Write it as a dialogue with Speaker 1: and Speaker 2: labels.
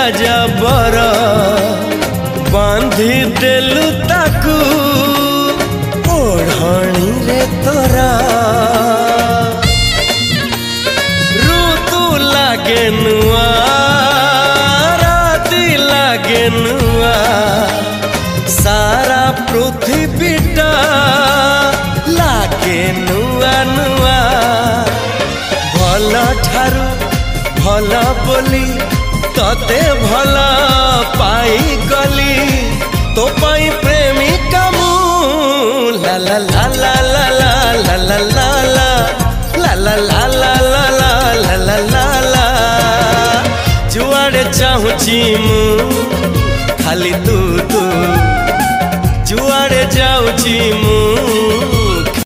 Speaker 1: राजा बर बांधी देलु ताकू ओढ़णी रे तोरा ऋतु लागे नुआ राति लागे नुआ सारा पृथ्वीटा लागे नुआ नुआ भल ठारू भल बोली तते भल पाई गली तो पाई प्रेमिका मु ला ला ला ला ला ला ला ला ला ला ला ला ला ला ला ला ला जुआड़े चाहूची मु खाली तू तू जुआड़े जाऊची मु